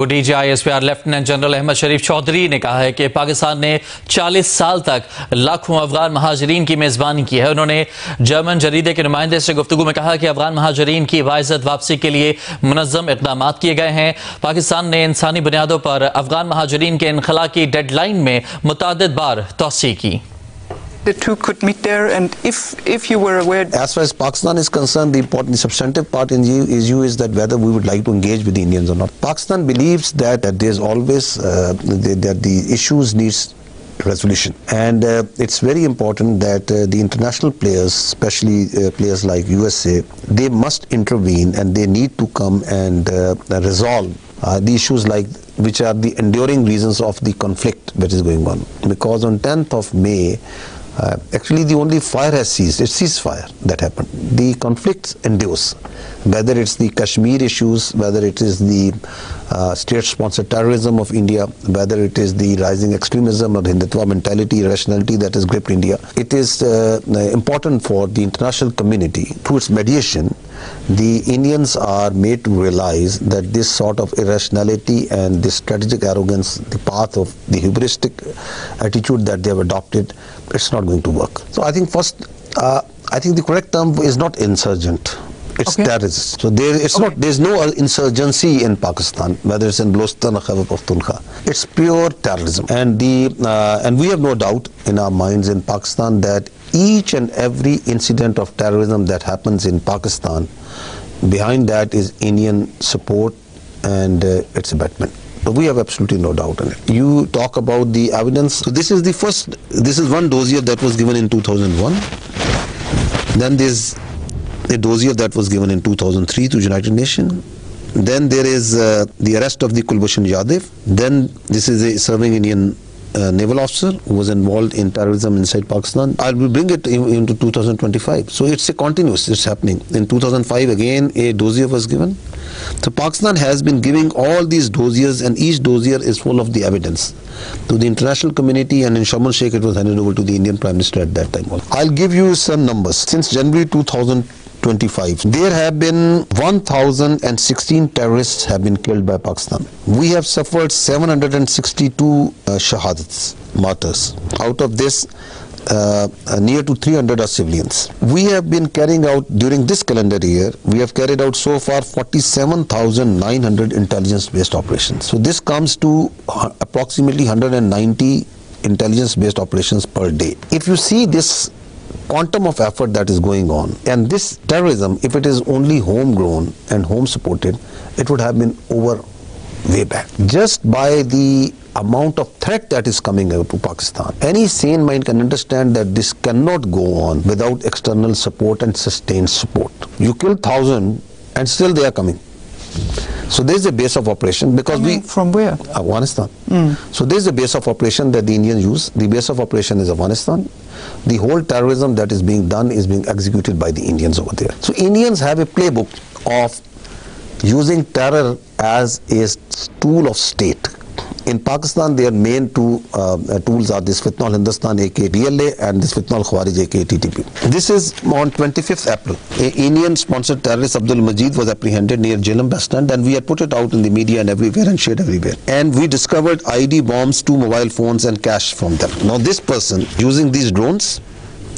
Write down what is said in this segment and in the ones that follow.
DG ISPR lieutenant general Ahmed Sharif Chaudhry ने कहा है कि पाकिस्तान ने 40 साल तक लाखों अफगान महाजरीन की मेज़बानी की है। उन्होंने जर्मन जरीदे के नुमाइंदे से गुफ्तगू में कहा कि अफगान महाजरीन की बाइज़्ज़त वापसी के लिए मुनज़्ज़म इक़दाम किए गए हैं। पाकिस्तान ने इंसानी बुनियादों पर अफगान महाजरीन के इनखला की डेडलाइन में मुतअद्दिद बार तौसीह की। The two could meet there, and if you were aware. As far as Pakistan is concerned, the substantive part in you is that whether we would like to engage with the Indians or not. Pakistan believes that there's always that the issues needs resolution, and it's very important that the international players, especially players like USA, they must intervene and they need to come and resolve the issues like which are the enduring reasons of the conflict that is going on. Because on 10th of May. Actually, the only fire has ceased. It's ceasefire that happened. The conflict endures, whether it's the Kashmir issues, whether it is the state-sponsored terrorism of India, whether it is the rising extremism or Hindutva mentality, irrationality that has gripped India. It is important for the international community, through its mediation, the Indians are made to realize that this sort of irrationality and this strategic arrogance, the path of the hubristic attitude that they have adopted, it's not going to work. So I think first, I think the correct term is not insurgent. It's terrorist. So there's no insurgency in Pakistan, whether it's in Balochistan or Khyber Pakhtunkhwa. It's pure terrorism. And we have no doubt in our minds in Pakistan that each and every incident of terrorism that happens in Pakistan, behind that is Indian support and its abetment. So we have absolutely no doubt in it. You talk about the evidence. So this is one dossier that was given in 2001. Then there's a dossier that was given in 2003 to United Nations. Then there is the arrest of the Kulbhushan Yadav. Then this is a serving Indian naval officer who was involved in terrorism inside Pakistan. I will bring it into 2025. So it's a continuous, it's happening. In 2005 again a dossier was given. So Pakistan has been giving all these dossiers, and each dossier is full of the evidence to the international community, and in Sharm el-Sheikh it was handed over to the Indian Prime Minister at that time. I'll give you some numbers. Since January 2025, there have been 1,016 terrorists have been killed by Pakistan. We have suffered 762 shahadats, martyrs. Out of this, near to 300 are civilians. We have been carrying out, during this calendar year, we have carried out so far 47,900 intelligence-based operations. So this comes to approximately 190 intelligence-based operations per day. If you see this quantum of effort that is going on, and this terrorism, if it is only homegrown and home-supported, it would have been over way back. Just by the amount of threat that is coming out to Pakistan, any sane mind can understand that this cannot go on without external support and sustained support. You kill 1,000 and still they are coming. So there is a base of operation, because from where? Afghanistan. So there is a base of operation that the Indians use. The base of operation is Afghanistan. The whole terrorism that is being done is being executed by the Indians over there. So Indians have a playbook of using terror as a tool of state. In Pakistan, their main two tools are this Fitna al-Hindustan aka DLA and this Fitna al-Khawarij aka TTP. This is on 25th April. An Indian-sponsored terrorist, Abdul Majid, was apprehended near Jhelum bus stand, and we had put it out in the media and everywhere and shared everywhere. And we discovered ID bombs, 2 mobile phones and cash from them. Now this person, using these drones,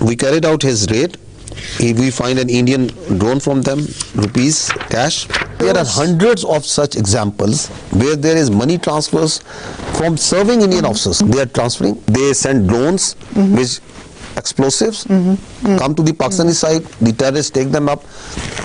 we carried out his raid. We find an Indian drone from them, rupees, cash. There are hundreds of such examples where there is money transfers from serving Indian officers. They are transferring. They send drones with explosives, come to the Pakistani side. The terrorists take them up,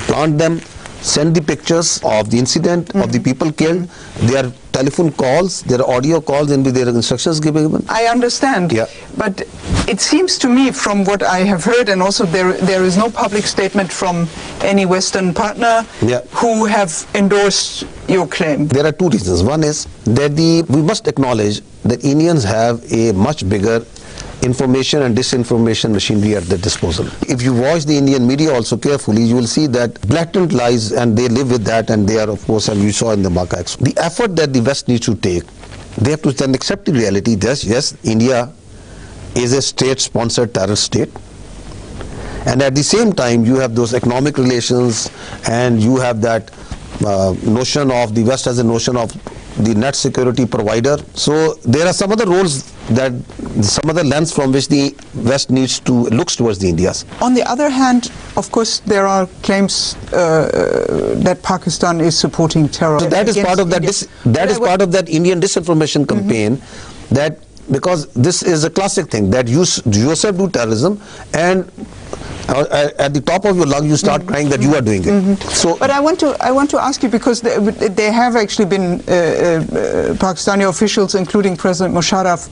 plant them, send the pictures of the incident, of the people killed. There are telephone calls, there are audio calls, and there are instructions given. I understand, but it seems to me, from what I have heard, and also there is no public statement from any Western partner who have endorsed your claim. There are two reasons. One is that we must acknowledge that Indians have a much bigger information and disinformation machinery at their disposal. If you watch the Indian media also carefully, you will see that blatant lies, and they live with that, and they are, of course, as you saw in the Makkah Expo. The effort that the West needs to take, they have to then accept the reality that yes, India is a state-sponsored terrorist state, and at the same time you have those economic relations, and you have that notion of, the West has a notion of the net security provider. So there are some other roles, that some other lens from which the West looks towards the Indias. On the other hand, of course, there are claims that Pakistan is supporting terror. So that is part of that. That is part of that Indian disinformation campaign. That because this is a classic thing that you yourself do terrorism, and at the top of your lung you start crying that you are doing it. So, but I want to ask you, because there have actually been Pakistani officials, including President Musharraf,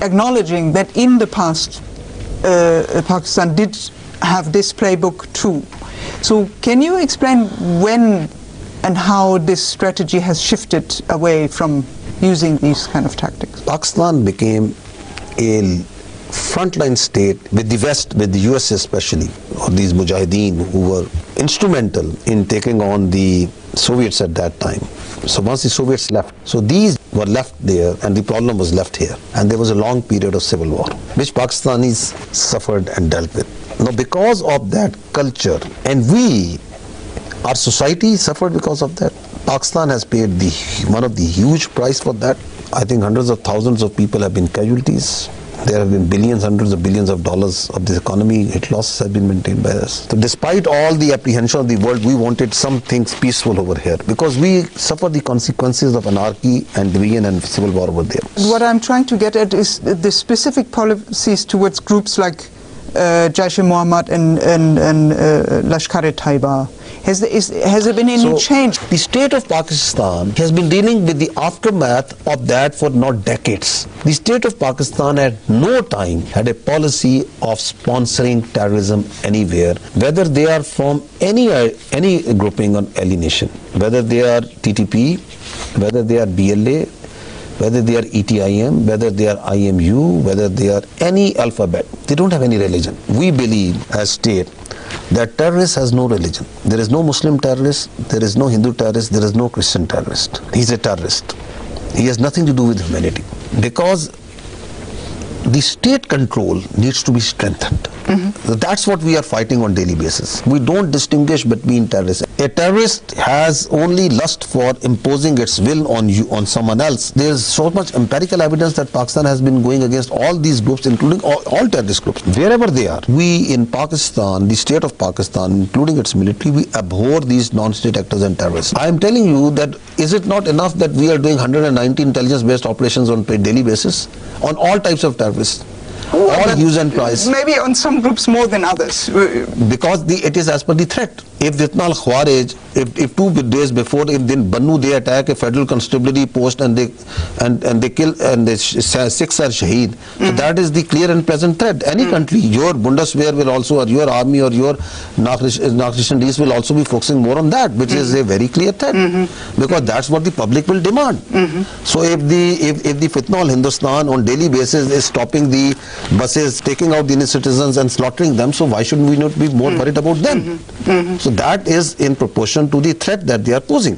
acknowledging that in the past Pakistan did have this playbook too. So can you explain when and how this strategy has shifted away from using these kind of tactics? Pakistan became a frontline state with the West, with the US especially, or these mujahideen who were instrumental in taking on the Soviets at that time. So once the Soviets left, so these were left there and the problem was left here. And there was a long period of civil war, which Pakistanis suffered and dealt with. Now because of that culture, and our society suffered because of that. Pakistan has paid one of the huge price for that. I think hundreds of thousands of people have been casualties. There have been billions, hundreds of billions of dollars of the economy. Losses have been maintained by us. So despite all the apprehension of the world, we wanted some things peaceful over here, because we suffer the consequences of anarchy and division and civil war over there. What I'm trying to get at is the specific policies towards groups like Jaish-e-Mohammed and Lashkar-e-Taiba. Has there been any change? The state of Pakistan has been dealing with the aftermath of that for not decades. The state of Pakistan at no time had a policy of sponsoring terrorism anywhere, whether they are from any grouping on alienation, whether they are TTP, whether they are BLA, whether they are ETIM, whether they are IMU, whether they are any alphabet. They don't have any religion. We believe as state that terrorist has no religion. There is no Muslim terrorist, there is no Hindu terrorist, there is no Christian terrorist. He's a terrorist. He has nothing to do with humanity. Because the state control needs to be strengthened. So that's what we are fighting on daily basis. We don't distinguish between terrorists. A terrorist has only lust for imposing its will on someone else. There is so much empirical evidence that Pakistan has been going against all these groups, including all terrorist groups, wherever they are. We in Pakistan, the state of Pakistan, including its military, we abhor these non-state actors and terrorists. I am telling you that is it not enough that we are doing 190 intelligence-based operations on a daily basis on all types of terrorists? All hues and cries. Maybe on some groups more than others. Because it is as per the threat. If Ditnal Khwarij, if 2 days before in Bannu they attack a federal constabulary post and they kill and they 6 are shaheed, so that is the clear and present threat. Any country, your Bundeswehr will also, or your army or your Nachrichtendienst will also be focusing more on that, which is a very clear threat, because that's what the public will demand. So if the Fitna al-Hindustan on daily basis is stopping the buses, taking out the Indian citizens and slaughtering them, so why should we not be more worried about them? So that is in proportion to the threat that they are posing.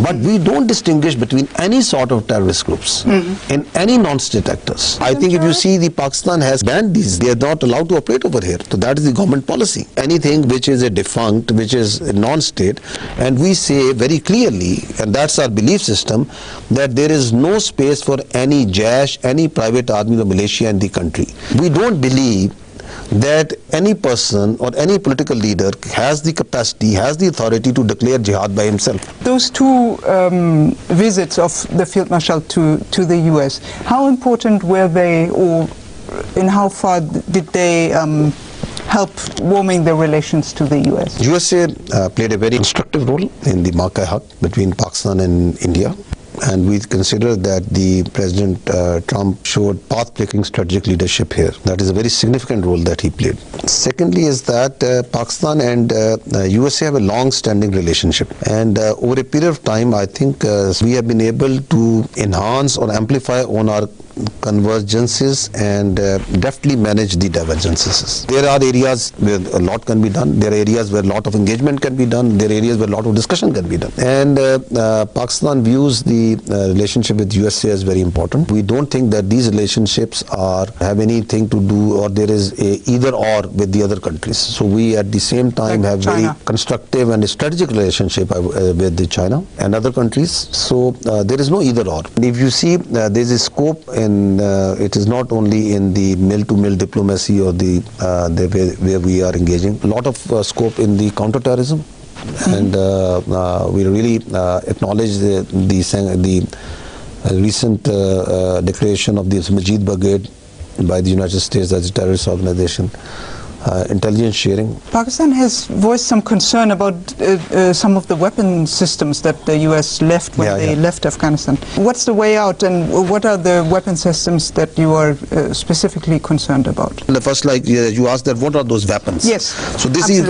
But we don't distinguish between any sort of terrorist groups and any non-state actors. I think if you see, the Pakistan has banned these. They are not allowed to operate over here. So that is the government policy. Anything which is a defunct, which is a non-state, and we say very clearly, and that's our belief system, that there is no space for any Jaish, any private army or militia in the country. We don't believe that any person or any political leader has the capacity, has the authority to declare jihad by himself. Those 2 visits of the Field Marshal to the US, how important were they, or in how far did they help warming the relations to the US? USA played a very constructive role in the Mark-e-Haq between Pakistan and India. And we consider that the President Trump showed path-breaking strategic leadership here. That is a very significant role that he played. Secondly is that Pakistan and USA have a long-standing relationship. And over a period of time, I think we have been able to enhance or amplify on our convergences and deftly manage the divergences. There are areas where a lot can be done. There are areas where a lot of engagement can be done. There are areas where a lot of discussion can be done. And Pakistan views the relationship with USA as very important. We don't think that these relationships have anything to do, or there is a either or with the other countries. So we at the same time have very constructive and strategic relationship with China and other countries. So there is no either or. If you see, there is a scope in it is not only in the mill-to-mill diplomacy or the where we are engaging. A lot of scope in the counter-terrorism, and we really acknowledge the recent declaration of the Majid Brigade by the United States as a terrorist organization. Intelligence sharing. Pakistan has voiced some concern about some of the weapon systems that the US left when they left Afghanistan. What's the way out, and what are the weapon systems that you are specifically concerned about? The first, like you asked, that what are those weapons? Yes. So this is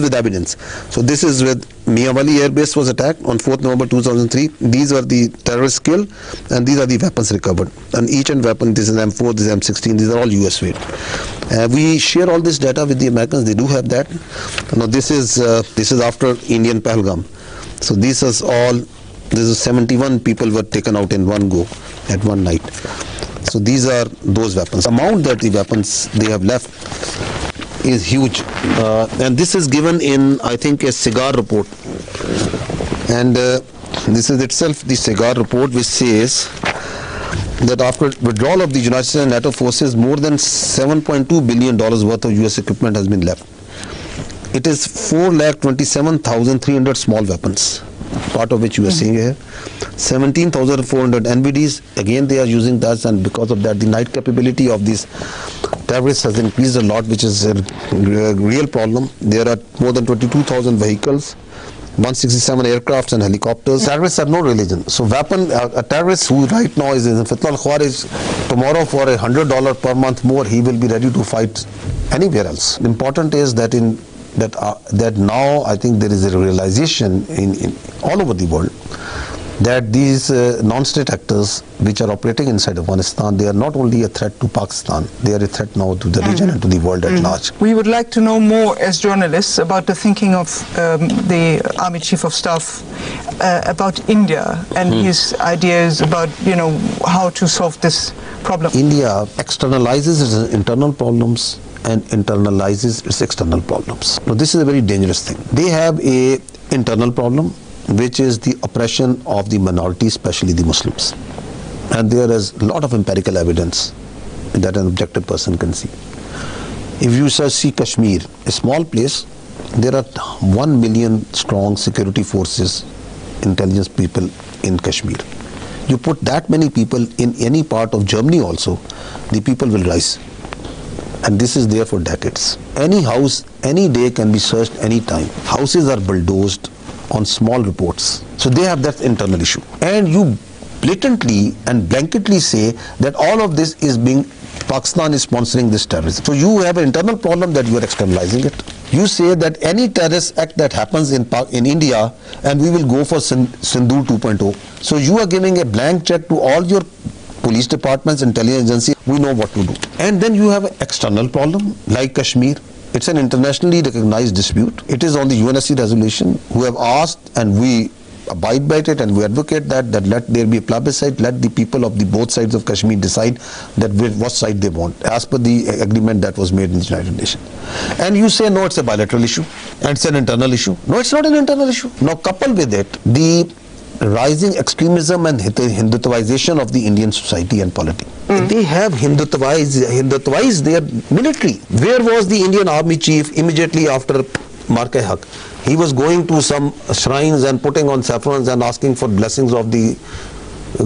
with evidence. So this is with Miawali Air Base was attacked on 4th November 2003. These were the terrorists killed, and these are the weapons recovered. And each weapon, this is M4, this is M16, these are all US made. We share all this data with the Americans. They do have that. Now this is after Indian Pahalgam. So this is 71 people were taken out in one go at one night. So these are those weapons. The amount that the weapons they have left is huge, and this is given in, I think, a SIGAR report, and this is itself the SIGAR report, which says that after withdrawal of the United States and NATO forces, more than $7.2 billion worth of US equipment has been left. It is 4,27,300 small weapons, part of which you are seeing here. 17,400 NVDs, again they are using that, and because of that the night capability of these terrorists has increased a lot, which is a real problem. There are more than 22,000 vehicles, 167 aircrafts and helicopters. Terrorists have no religion. So a terrorist who right now is in Fitna al-Khawarij, tomorrow for $100 per month more, he will be ready to fight anywhere else. Important is that that now I think there is a realization in all over the world that these non-state actors which are operating inside Afghanistan, they are not only a threat to Pakistan, they are a threat now to the region and to the world at large. We would like to know more as journalists about the thinking of the Army Chief of Staff about India and his ideas about, how to solve this problem. India externalizes its internal problems and internalizes its external problems. Now this is a very dangerous thing. They have a internal problem, which is the oppression of the minority, especially the Muslims. And there is a lot of empirical evidence that an objective person can see. If you see Kashmir, a small place, there are 1 million strong security forces, intelligence people in Kashmir. You put that many people in any part of Germany also, the people will rise. And this is there for decades. Any house, any day can be searched any time. Houses are bulldozed on small reports. So they have that internal issue. And you blatantly and blanketly say that all of this is Pakistan is sponsoring this terrorism. So you have an internal problem that you are externalizing it. You say that any terrorist act that happens in India, and we will go for Sindoor 2.0. So you are giving a blank check to all your police departments, intelligence agencies, we know what to do. And then you have an external problem like Kashmir. It's an internationally recognized dispute. It is on the UNSC resolution, who have asked, and we abide by it, and we advocate that let there be a plebiscite, let the people of both sides of Kashmir decide that what side they want, as per the agreement that was made in the United Nations. And you say, no, it's a bilateral issue, and it's an internal issue. No, it's not an internal issue. Now, coupled with it, the rising extremism and Hindutvaization of the Indian society and polity. They have Hindutvaized their military. Where was the Indian Army Chief immediately after Marke-Haq? He was going to some shrines and putting on saffrons and asking for blessings of the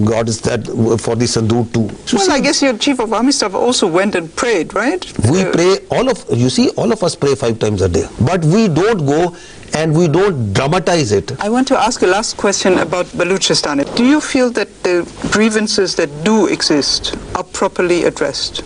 goddess for the Sindoor too. So well, I guess your Chief of Army Staff also went and prayed, right? We pray, all of us pray 5 times a day. But we don't go and we don't dramatize it. I want to ask a last question about Balochistan. Do you feel that the grievances that do exist are properly addressed?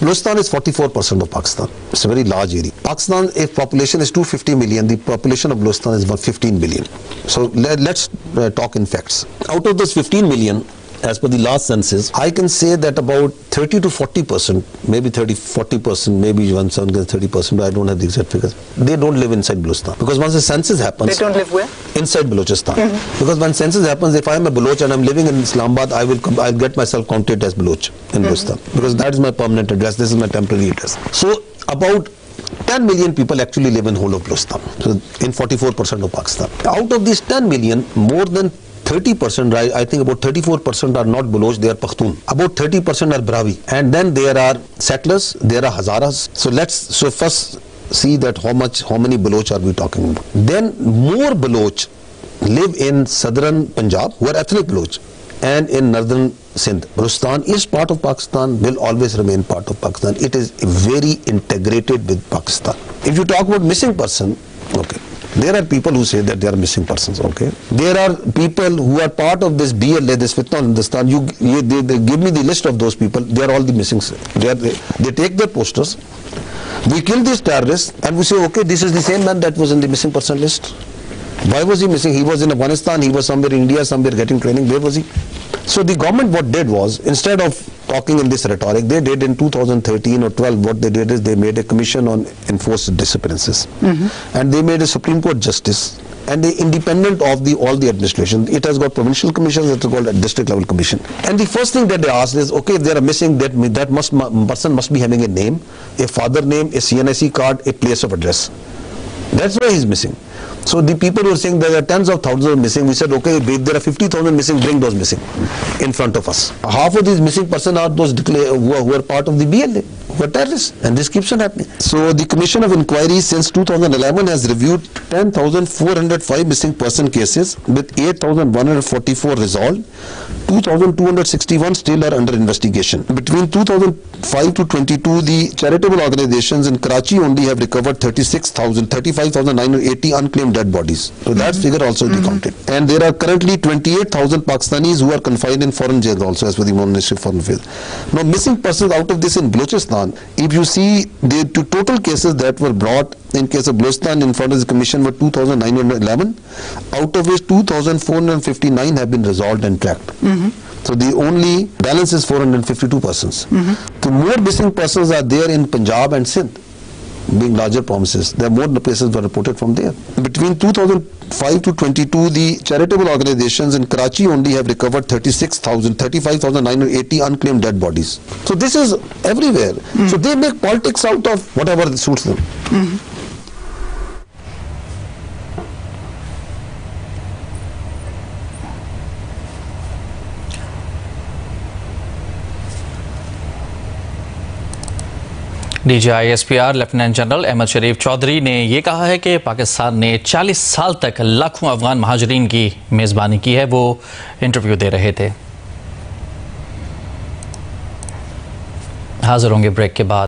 Balochistan is 44% of Pakistan. It's a very large area. Pakistan, if population is 250 million, the population of Balochistan is about 15 million. So let's talk in facts. Out of those 15 million, as per the last census, I can say that about 30 to 40%, maybe 40%, maybe one someone gets 30%, but I don't have the exact figures. They don't live inside Balochistan, because once the census happens, They don't live where? inside Balochistan. Because when census happens, if I am a Baloch and I'm living in Islamabad, I'll get myself counted as Baloch in Balochistan, because that is my permanent address. This is my temporary address. So about 10 million people actually live in whole of Balochistan, so in 44% of Pakistan. Out of these 10 million, more than 30%, I think about 34% are not Baloch, they are Pakhtun. About 30% are Brahui. And then there are settlers, there are Hazaras. So first see that how many Baloch are we talking about. Then more Baloch live in southern Punjab, who are ethnic Baloch, and in northern Sindh. Balochistan is part of Pakistan, will always remain part of Pakistan. It is very integrated with Pakistan. If you talk about missing person, okay, there are people who say that they are missing persons, okay. There are people who are part of this BLA, this Fitna in Hindustan. They give me the list of those people. They are all the missing. They take their posters. We kill these terrorists and we say, okay, this is the same man that was in the missing person list. Why was he missing? He was in Afghanistan, he was somewhere in India, somewhere getting training. Where was he? So the government what did was, instead of talking in this rhetoric, they did in 2013 or 12, what they did is they made a commission on enforced disappearances. And they made a Supreme Court justice, and they independent of all the administration. It has got provincial commissions, it is called a district level commission. And the first thing that they asked is, okay, if they are missing, that person must be having a name, a father name, a CNIC card, a place of address. That's why he's missing. So the people who are saying there are tens of thousands of missing, we said, okay, if there are 50,000 missing, bring those missing in front of us. Half of these missing persons are those who are part of the BLA, who are terrorists, and this keeps on happening. So the Commission of Inquiry since 2011 has reviewed 10,405 missing person cases with 8,144 resolved. 2,261 still are under investigation. Between 2005 to 22, the charitable organizations in Karachi only have recovered 35,980 unclaimed dead bodies. So that figure also is counted. And there are currently 28,000 Pakistanis who are confined in foreign jails also, as per the Ministry of Foreign Affairs. Now, missing persons out of this in Balochistan, if you see the total cases that were brought in case of Balochistan in front of the Commission were 2,911, out of which 2,459 have been resolved and tracked. So the only balance is 452 persons. So more missing persons are there in Punjab and Sindh, being larger provinces. There are more places were reported from there. Between 2005 to 22, the charitable organizations in Karachi only have recovered 35,980 unclaimed dead bodies. So this is everywhere. So they make politics out of whatever suits them. DG ISPR lieutenant general Ahmed Sharif Chaudhry ने यह कहा है कि पाकिस्तान ने 40 साल तक लाखों अफगान महाजरीन की मेज़बानी की है। वो इंटरव्यू दे रहे थे। हाजिर होंगे ब्रेक के बाद।